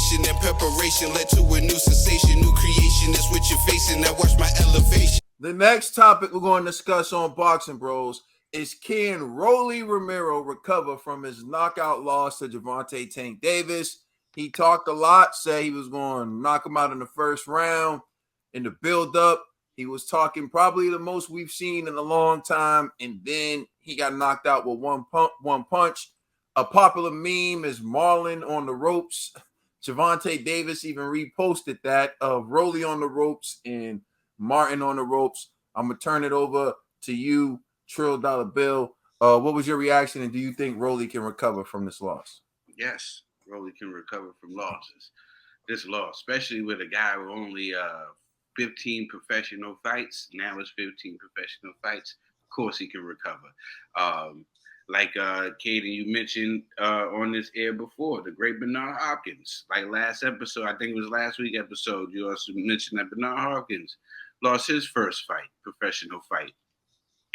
motivation and preparation led to a new sensation, new creation. That's what you're facing. Now watch my elevation. The next topic we're going to discuss on Boxing Bros is, can Rolando Romero recover from his knockout loss to Gervonta Tank Davis? He talked a lot, said he was going to knock him out in the first round. In the build-up, he was talking probably the most we've seen in a long time, and then he got knocked out with one punch. A popular meme is Marlon on the ropes. Gervonta Davis even reposted that of Rolly on the ropes and Martin on the ropes. I'm going to turn it over to you, Trill Dollar Bill. What was your reaction, and do you think Rolly can recover from this loss? Yes, Rolly can recover from losses. This loss, especially with a guy with only 15 professional fights. Now it's 15 professional fights. Of course he can recover. Like Katie, you mentioned on this air before, the great Bernard Hopkins. Like last episode, I think it was last week episode, you also mentioned that Bernard Hopkins lost his first fight, professional fight.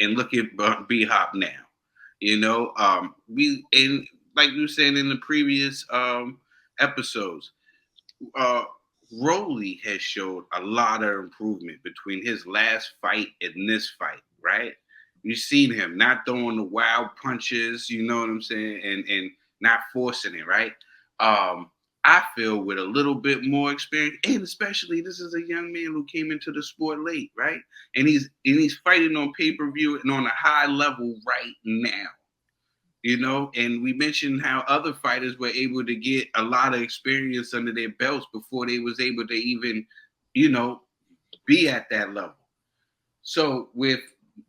And look at B-Hop now. You know, like you were saying in the previous episodes, Rolly has showed a lot of improvement between his last fight and this fight, right? You've seen him not throwing the wild punches, you know what I'm saying, and not forcing it, right? I feel with a little bit more experience, and especially this is a young man who came into the sport late, right? And he's fighting on pay-per-view and on a high level right now. You know, and we mentioned how other fighters were able to get a lot of experience under their belts before they was able to even, you know, be at that level. So with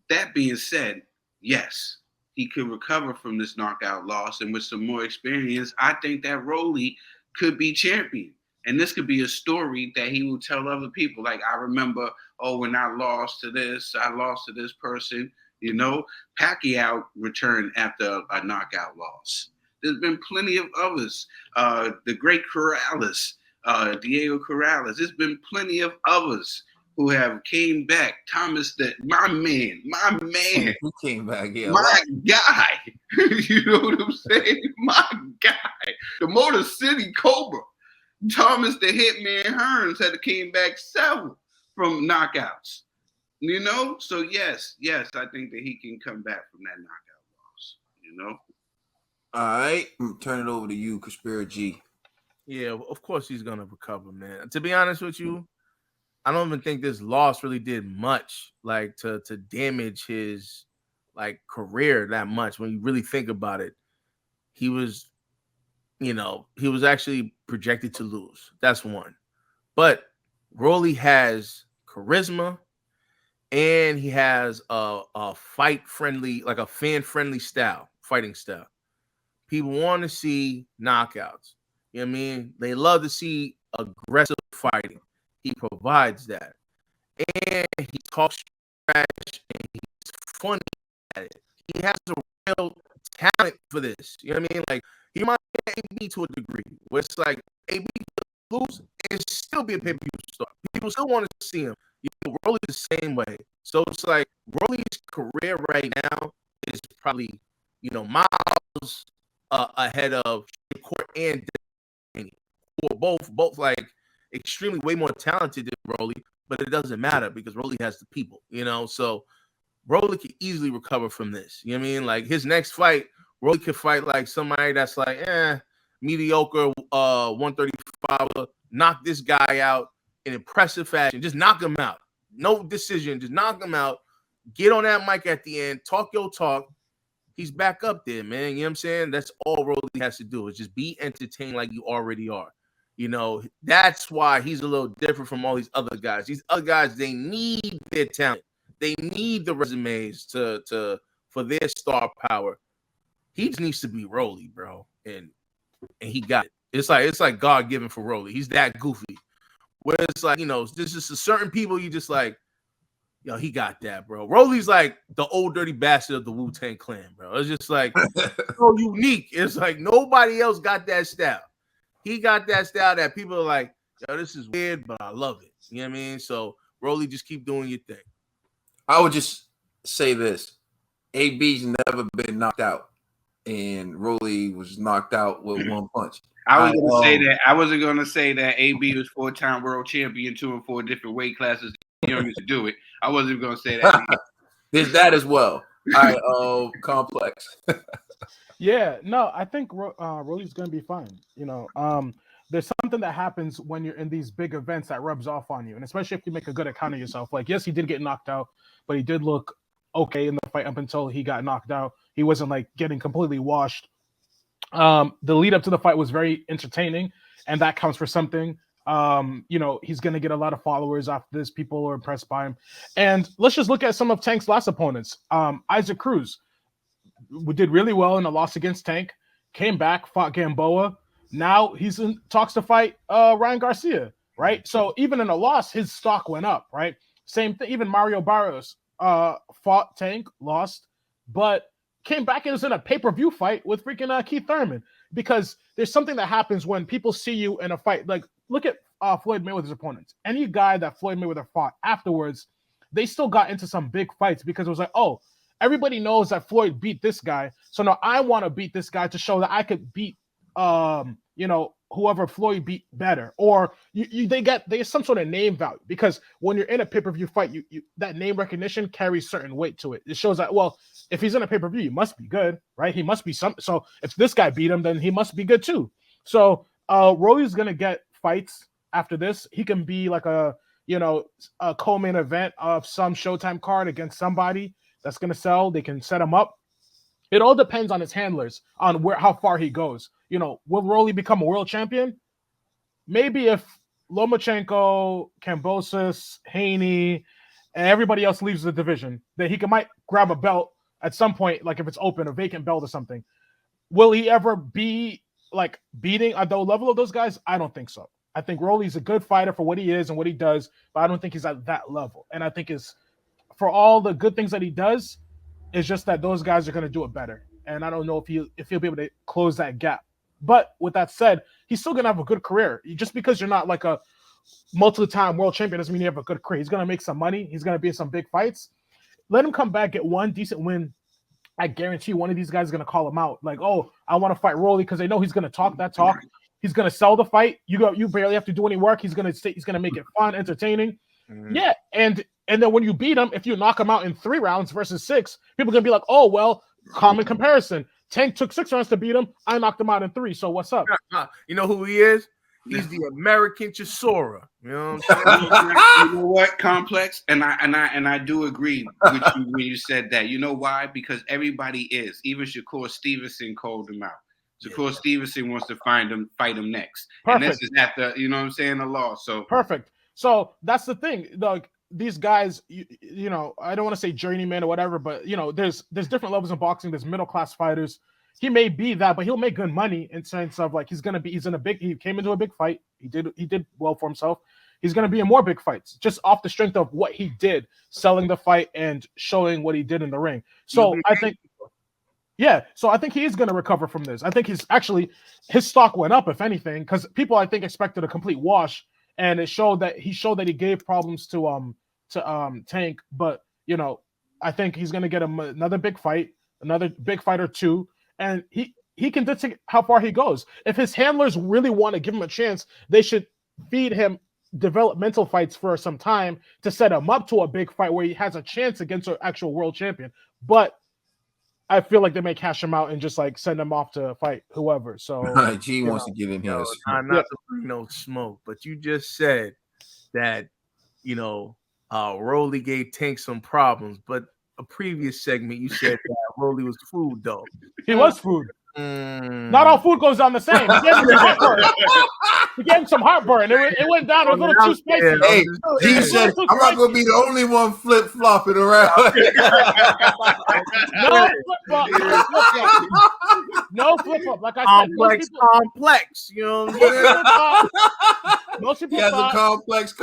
that being said, yes, he could recover from this knockout loss, and with some more experience, I think that Rolly could be champion. And this could be a story that he will tell other people. Like, I remember, when I lost to this person. You know, Pacquiao returned after a knockout loss. There's been plenty of others. The great Corrales, Diego Corrales. There's been plenty of others who have came back. Thomas, my man. He came back, yeah. My guy. You know what I'm saying? My guy. The Motor City Cobra. Thomas the Hitman Hearns had came back several from knockouts. You know, so yes, I think that he can come back from that knockout loss. You know. All right, I'm gonna turn it over to you, Conspiracy. Yeah, of course he's gonna recover, man. To be honest with you, I don't even think this loss really did much, like to damage his like career that much. When you really think about it, he was actually projected to lose. That's one, but Rolly has charisma. And he has a fight friendly, like a fan friendly fighting style. People want to see knockouts. You know what I mean? They love to see aggressive fighting. He provides that. And he talks trash and he's funny at it. He has a real talent for this. You know what I mean? Like, he might be AB to a degree, where it's like AB lose and still be a pay-per-view star. People still want to see him. Rolly's the same way. So it's like Rolly's career right now is probably, miles ahead of Court and Danny, who are both like extremely way more talented than Rolly, but it doesn't matter because Rolly has the people, So Rolly could easily recover from this. You know what I mean? Like his next fight, Rolly could fight like somebody that's like, mediocre, 135, knock this guy out in impressive fashion. Just knock him out. No decision. Just knock him out. Get on that mic at the end. Talk your talk. He's back up there, man. You know what I'm saying? That's all Rolly has to do is just be entertained like you already are. That's why he's a little different from all these other guys. These other guys, they need their talent. They need the resumes for their star power. He just needs to be Rolly, bro. And he got it. It's like God given for Rolly. He's that goofy. Where it's like, there's just a certain people you just like, he got that, bro. Rolly's like the old dirty bastard of the Wu-Tang Clan, bro. It's just like so unique. It's like nobody else got that style. He got that style that people are like, this is weird, but I love it. You know what I mean? So Rolly, just keep doing your thing. I would just say this. AB's never been knocked out. And Rolly was knocked out with one punch. I was gonna say that. I wasn't gonna say that AB was 4-time world champion, 2 and 4 different weight classes. He don't used to do it. I wasn't gonna say that. There's that as well. All right, Complex. Yeah, no, I think Rolly's gonna be fine. There's something that happens when you're in these big events that rubs off on you, and especially if you make a good account of yourself. Like, yes, he did get knocked out, but he did look okay in the fight up until he got knocked out. He wasn't like getting completely washed. The lead up to the fight was very entertaining, and that counts for something. He's gonna get a lot of followers after this. People are impressed by him. And let's just look at some of Tank's last opponents. Isaac Cruz did really well in a loss against Tank, came back, fought Gamboa. Now he's in talks to fight Ryan Garcia, right? So even in a loss, his stock went up, right? Same thing. Even Mario Barrios fought Tank, lost, but came back and was in a pay-per-view fight with freaking Keith Thurman, because there's something that happens when people see you in a fight. Like, look at Floyd Mayweather's opponents. Any guy that Floyd Mayweather fought afterwards, they still got into some big fights because it was like, oh, everybody knows that Floyd beat this guy, so now I want to beat this guy to show that I could beat whoever Floyd beat better. Or there's some sort of name value, because when you're in a pay-per-view fight, you that name recognition carries certain weight to it. It shows that, well, if he's in a pay-per-view, he must be good, right? He must be some. So if this guy beat him, then he must be good too. So Rolly's gonna get fights after this. He can be like a co-main event of some Showtime card against somebody that's gonna sell. They can set him up. It all depends on his handlers, on how far he goes. Will Rolly become a world champion? Maybe if Lomachenko, Kambosos, Haney, and everybody else leaves the division, then he might grab a belt at some point, like if it's open, a vacant belt or something. Will he ever be like beating at the level of those guys? I don't think so. I think Rolly's a good fighter for what he is and what he does, but I don't think he's at that level. And I think for all the good things that he does, it's just that those guys are going to do it better. And I don't know if he'll be able to close that gap. But with that said, he's still going to have a good career. Just because you're not like a multiple-time world champion doesn't mean you have a good career. He's going to make some money. He's going to be in some big fights. Let him come back, get one decent win. I guarantee one of these guys is going to call him out. Like, oh, I want to fight Rolly, because they know he's going to talk that talk. He's going to sell the fight. You barely have to do any work. He's going to make it fun, entertaining. Mm-hmm. Yeah, and then when you beat him, if you knock him out in 3 rounds versus 6, people are going to be like, oh, well, common comparison. Tank took 6 rounds to beat him. I knocked him out in 3. So what's up? You know who he is? He's the American Chisora. You know what I'm saying? You know what, Complex? And I do agree with you when you said that. You know why? Because everybody is. Even Shakur Stevenson called him out. Shakur Stevenson wants to fight him next. Perfect. And this is at the, you know what I'm saying, the law. So perfect. So that's the thing. Like, these guys, I don't want to say journeyman or whatever, but there's different levels in boxing. There's middle class fighters. He may be that, but he'll make good money in sense of like he came into a big fight. He did well for himself. He's gonna be in more big fights just off the strength of what he did, selling the fight and showing what he did in the ring. So I think he is gonna recover from this. I think his stock went up, if anything, because people I think expected a complete wash. And it showed that he gave problems to Tank, but I think he's gonna get him another big fight or two, and he can dictate how far he goes. If his handlers really want to give him a chance, they should feed him developmental fights for some time to set him up to a big fight where he has a chance against an actual world champion. But I feel like they may cash him out and just like send him off to fight whoever. So G wants to get in here. Not to bring no smoke, but you just said that Rolly gave Tank some problems. But a previous segment you said that Rolly was food though. He was food. Not all food goes down the same. He gave him some heartburn. It went down a little too spicy. Hey, he said, I'm not going to be the only one flip-flopping around. No flip-flop. Like I said, complex. You know what I'm saying? Most people he has a complex.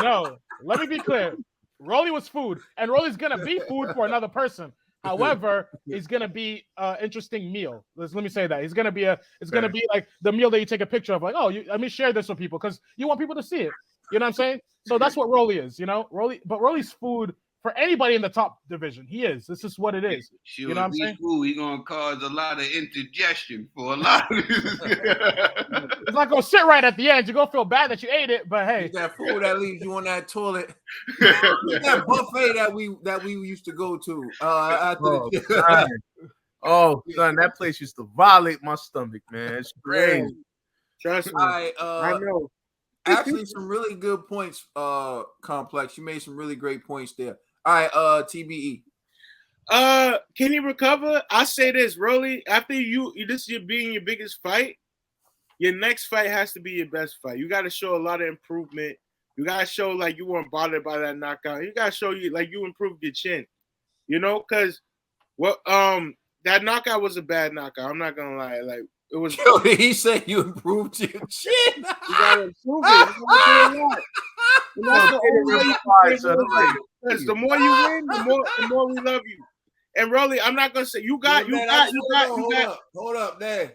No, let me be clear. Rolly was food, and Rolly's going to be food for another person. However, it's gonna be an interesting meal. Let me say that it's gonna be like the meal that you take a picture of. Like, oh, let me share this with people because you want people to see it. You know what I'm saying? So that's what Rolly is. Rolly, but Rolly's food for anybody in the top division. He is. This is what it is. Sure, You know what I'm saying? He's gonna cause a lot of indigestion for a lot of It's not gonna sit right at the end. You're gonna feel bad that you ate it, but hey, Eat that food that leaves you on that toilet. That buffet that we used to go to. Oh, son, that place used to violate my stomach, man. It's crazy. Trust me. I know. Actually, some really good points, Complex. You made some really great points there. All right, TBE. Can he recover? I say this, Rolly. After this is being your biggest fight, your next fight has to be your best fight. You got to show a lot of improvement. You got to show like you weren't bothered by that knockout. You got to show you like you improved your chin. You know, because that knockout was a bad knockout. I'm not gonna lie. Like it was. Yo, did he say you improved your chin? You gotta improve it. You gotta do a lot. And that's the only way you can because the more you win, the more we love you. And Rolly, I'm not gonna say you got. Hold up, there.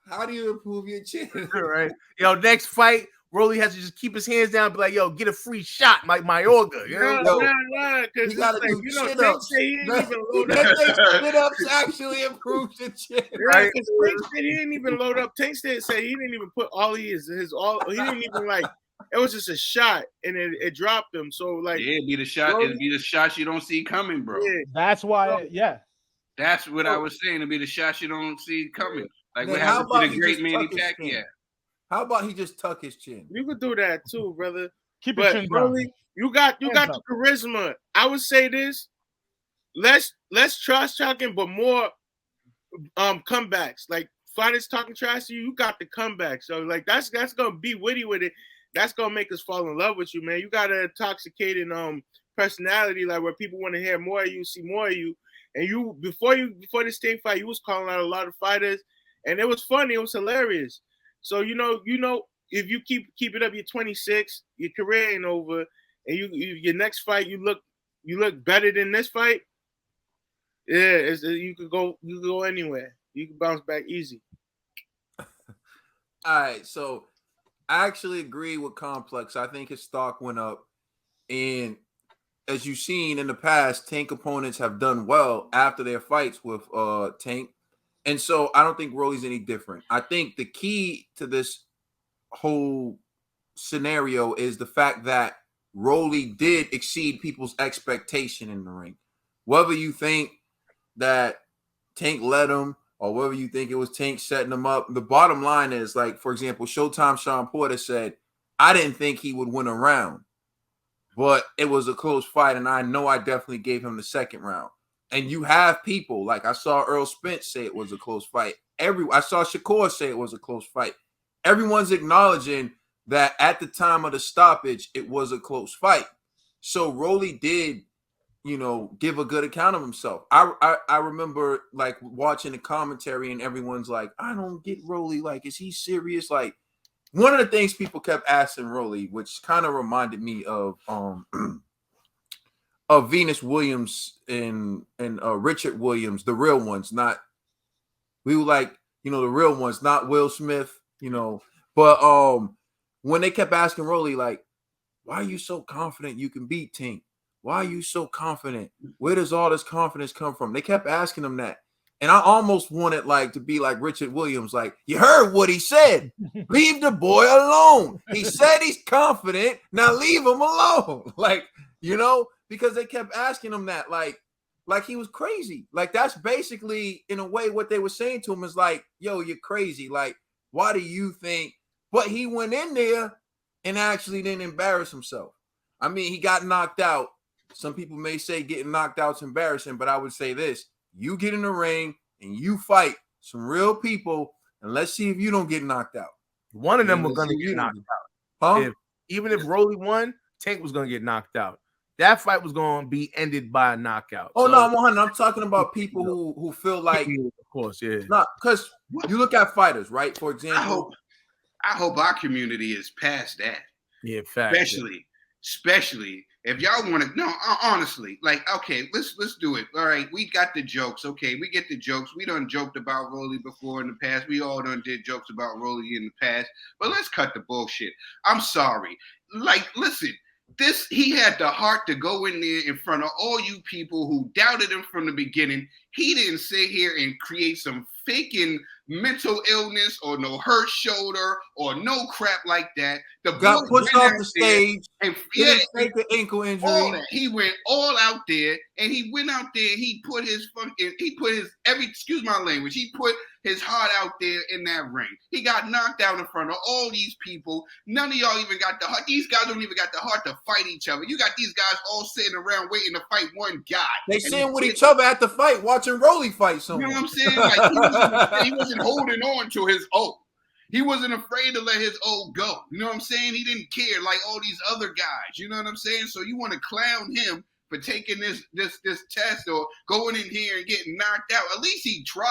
How do you improve your chin? Right. Yo, next fight, Rolly has to just keep his hands down and be like, yo, get a free shot, like Mayorga. You know? Nah, because you gotta like, do you know, chin they ups. say he didn't even load up. Chin ups actually improves your chin. Right, because Tank said he didn't even load up. Tank said he didn't even put all his all. He didn't even like. It was just a shot, and it dropped him. So like, it'd be the shot. Rolly, it'd be the shots you don't see coming, bro. Yeah. That's why. That's what I was saying. It'd be the shots you don't see coming. Like Man, what happened to the great Manny Pacquiao. How about he just tuck his chin? You could do that too, brother. Keep your chin down. Rolly, you got the charisma. I would say this: less trash talking, but more comebacks. Like fighters talking trash to you, you got the comeback. So like that's gonna be witty with it. That's gonna make us fall in love with you, man. You got an intoxicating personality, like where people want to hear more of you, see more of you. And you before this Tank fight, you was calling out a lot of fighters, and it was funny, it was hilarious. So you know, if you keep it up, you're 26, your career ain't over, and your next fight, you look better than this fight. Yeah, you could go anywhere. You can bounce back easy. All right, so I actually agree with Complex. I think his stock went up, and as you've seen in the past, Tank opponents have done well after their fights with Tank. And so I don't think Rolly's any different. I think the key to this whole scenario is the fact that Rolly did exceed people's expectation in the ring. Whether you think that Tank led him or whether you think it was Tank setting him up, the bottom line is, like, for example, Showtime Sean Porter said, I didn't think he would win a round, but it was a close fight, and I know I definitely gave him the second round. And you have people, like I saw Earl Spence say it was a close fight. I saw Shakur say it was a close fight. Everyone's acknowledging that at the time of the stoppage, it was a close fight. So Rolly did, give a good account of himself. I remember like watching the commentary and everyone's like, I don't get Rolly. Like, is he serious? Like, one of the things people kept asking Rolly, which kind of reminded me of Venus Williams and Richard Williams, the real ones, we were like, the real ones, not Will Smith, but when they kept asking Rolly, like, why are you so confident you can beat Tank? Why are you so confident? Where does all this confidence come from? They kept asking him that. And I almost wanted like to be like Richard Williams, like, you heard what he said. Leave the boy alone. He said he's confident. Now leave him alone. Like, because they kept asking him that, like he was crazy. Like, that's basically, in a way, what they were saying to him is like, yo, you're crazy. Like, why do you think? But he went in there and actually didn't embarrass himself. I mean, he got knocked out. Some people may say getting knocked out is embarrassing, but I would say this. You get in the ring and you fight some real people, and let's see if you don't get knocked out. One of them were going to get knocked out. Huh? Even if Rolly won, Tank was going to get knocked out. That fight was going to be ended by a knockout. Oh, so, no, I'm talking about people who feel like, of course, yeah. No, because you look at fighters, right? For example, I hope our community is past that. Yeah, fact. Especially if y'all want to. No, honestly, like, okay, let's do it. All right, we got the jokes. Okay, we get the jokes. We done joked about Rolly before in the past. We all done did jokes about Rolly in the past. But let's cut the bullshit. I'm sorry. Like, listen. He had the heart to go in there in front of all you people who doubted him from the beginning. He didn't sit here and create some faking mental illness or no hurt shoulder or no crap like that. The Got boy pushed went off out the there stage. and Didn't fake an ankle all injury. that. He went all out there, and he went out there. He put his excuse my language. He put his heart out there in that ring. He got knocked out in front of all these people. None of y'all even got the heart. These guys don't even got the heart to fight each other. You got these guys all sitting around waiting to fight one guy. They sitting with each other at the fight, watching Rolly fight someone. You know what I'm saying? Like he wasn't holding on to his oath. He wasn't afraid to let his oath go. You know what I'm saying? He didn't care like all these other guys. You know what I'm saying? So you want to clown him for taking this test or going in here and getting knocked out. At least he tried.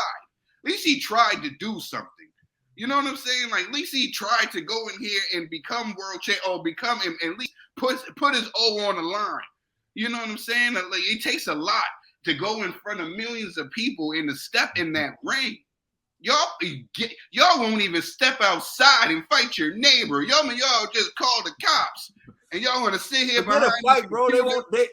At least he tried to do something. You know what I'm saying? Like, at least he tried to go in here and become world champ or become him, at least put his O on the line. You know what I'm saying? Like, it takes a lot to go in front of millions of people and to step in that ring. Y'all won't even step outside and fight your neighbor. Y'all just call the cops. And y'all want to sit here behind a fight, bro.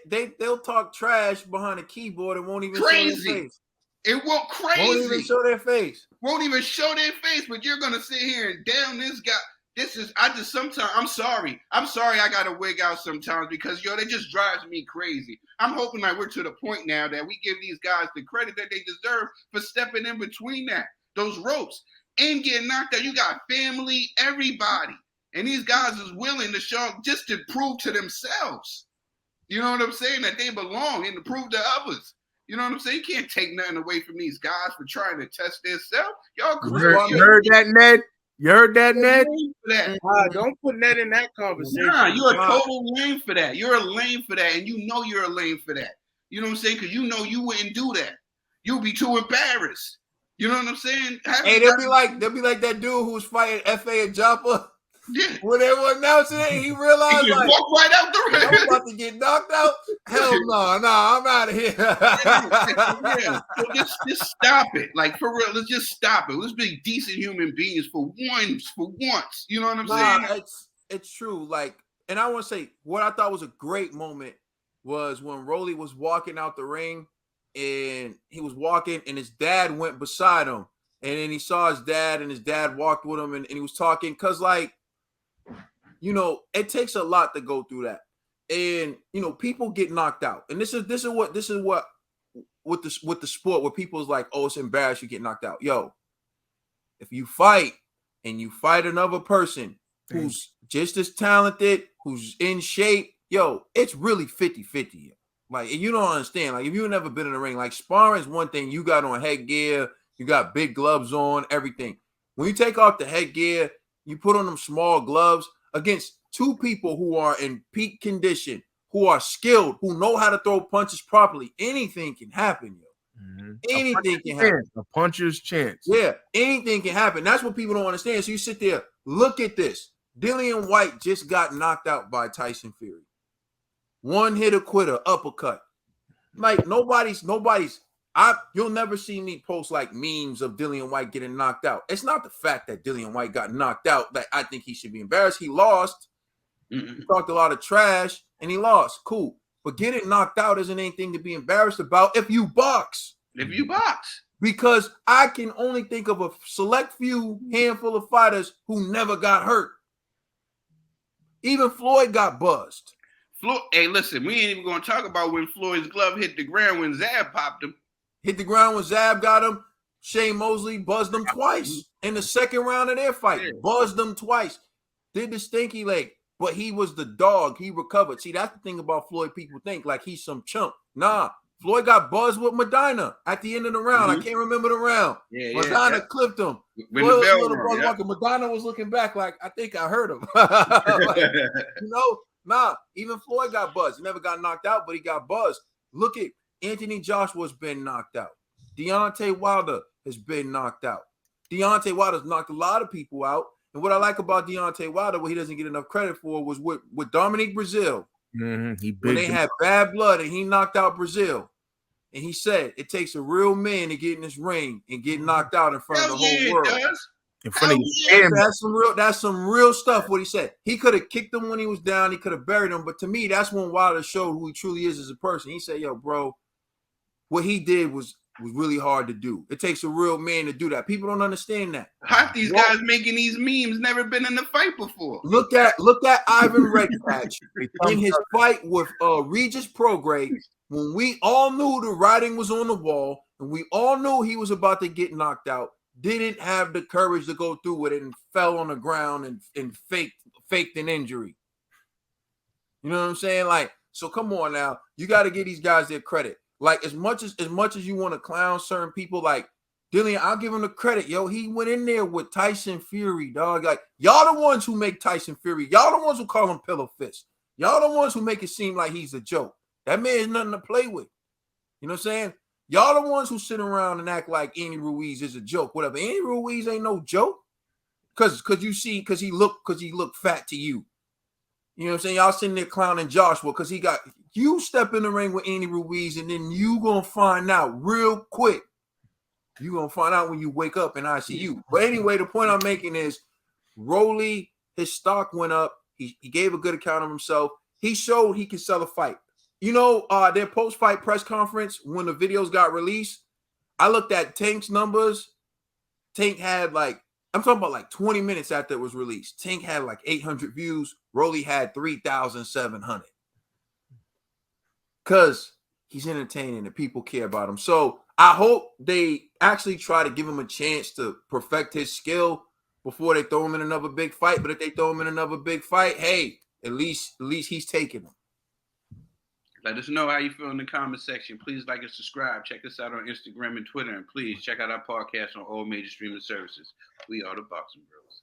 They'll talk trash behind a keyboard and won't even show their face. It won't crazy. Won't even show their face. Won't even show their face, but you're gonna sit here and down this guy. I'm sorry I gotta wig out sometimes because that just drives me crazy. I'm hoping that we're to the point now that we give these guys the credit that they deserve for stepping in between those ropes and getting knocked out. You got family, everybody. And these guys is willing to show just to prove to themselves. You know what I'm saying? That they belong and to prove to others. You know what I'm saying? You can't take nothing away from these guys for trying to test themselves. Y'all crazy. You heard that, Ned? You heard that, Ned? Don't put Ned in that conversation. Nah, you're a total lame for that. You're a lame for that, and you know you're a lame for that. You know what I'm saying? Because you know you wouldn't do that. You'll be too embarrassed. You know what I'm saying? Hey, they'll be like that dude who was fighting F.A. and Joppa. Yeah. When they were announcing it, he realized He just walked right out the ring. I'm about to get knocked out. Hell no, I'm out of here. Yeah. So just stop it. Like, for real, let's just stop it. Let's be decent human beings for once. You know what I'm saying? It's true. Like, and I want to say what I thought was a great moment was when Rolly was walking out the ring, and he was walking, and his dad went beside him, and then he saw his dad, and his dad walked with him, and he was talking because, like, you know, it takes a lot to go through that, and you know, people get knocked out, and this is what with the sport where people is like, oh, it's embarrassing you get knocked out. Yo, if you fight and you fight another person who's just as talented, who's in shape, yo, it's really 50-50. Like, you don't understand. Like, if you've never been in the ring, like, sparring is one thing. You got on headgear, you got big gloves on, everything. When you take off the headgear, you put on them small gloves against two people who are in peak condition, who are skilled, who know how to throw punches properly. Anything can happen, yo. Mm-hmm. Anything can happen. A puncher's chance. Yeah, anything can happen. That's what people don't understand. So you sit there, look at this. Dillian White just got knocked out by Tyson Fury. One hitter quitter, uppercut. Like, you'll never see me post like memes of Dillian White getting knocked out. It's not the fact that Dillian White got knocked out that I think he should be embarrassed. He lost. Mm-hmm. He talked a lot of trash and he lost. Cool. But getting knocked out isn't anything to be embarrassed about if you box. Because I can only think of a select few handful of fighters who never got hurt. Even Floyd got buzzed. Hey, listen, we ain't even going to talk about when Floyd's glove hit the ground when Zab popped him. Hit the ground when Zab got him. Shane Mosley buzzed him twice in the second round of their fight. Yeah. Buzzed him twice. Did the stinky leg. But he was the dog. He recovered. See, that's the thing about Floyd. People think like he's some chump. Nah. Floyd got buzzed with Medina at the end of the round. Mm-hmm. I can't remember the round. Medina clipped him. Medina was looking back like, I think I heard him. Like, you know, nah, even Floyd got buzzed. He never got knocked out, but he got buzzed. Look at Anthony Joshua's been knocked out. Deontay Wilder has been knocked out. Deontay Wilder's knocked a lot of people out. And what I like about Deontay Wilder, what he doesn't get enough credit for, was with Dominique Brazil. Mm-hmm. When they had bad blood and he knocked out Brazil. And he said, it takes a real man to get in this ring and get knocked out in front of the whole world. in front of your yeah. family. That's some real stuff. What he said, he could have kicked him when he was down. He could have buried him. But to me, that's when Wilder showed who he truly is as a person. He said, "Yo, bro, what he did was really hard to do. It takes a real man to do that. People don't understand that. Half these guys making these memes never been in a fight before. Look at Ivan Redpatch in his fight with Regis Prograde, when we all knew the writing was on the wall and we all knew he was about to get knocked out, didn't have the courage to go through with it and fell on the ground and faked an injury. You know what I'm saying? Like, so come on now. You got to give these guys their credit. Like, as much as you want to clown certain people, like Dillian, I'll give him the credit. Yo, he went in there with Tyson Fury, dog. Like, y'all the ones who make Tyson Fury. Y'all the ones who call him Pillow Fist. Y'all the ones who make it seem like he's a joke. That man is nothing to play with. You know what I'm saying? Y'all the ones who sit around and act like Andy Ruiz is a joke. Whatever. Andy Ruiz ain't no joke. Cause he looked fat to you. You know what I'm saying? Y'all sitting there clowning Joshua because he got you step in the ring with Andy Ruiz, and then you gonna find out real quick. You're gonna find out when you wake up in ICU. But anyway, the point I'm making is Rolly, his stock went up. He gave a good account of himself. He showed he can sell a fight. You know, their post-fight press conference, when the videos got released, I looked at Tank's numbers. Tank had I'm talking about like 20 minutes after it was released. Tank had like 800 views. Rolly had 3,700. Because he's entertaining and people care about him. So I hope they actually try to give him a chance to perfect his skill before they throw him in another big fight. But if they throw him in another big fight, hey, at least he's taking them. Let us know how you feel in the comment section. Please like and subscribe. Check us out on Instagram and Twitter. And please check out our podcast on all major streaming services. We are the Boxing Bros.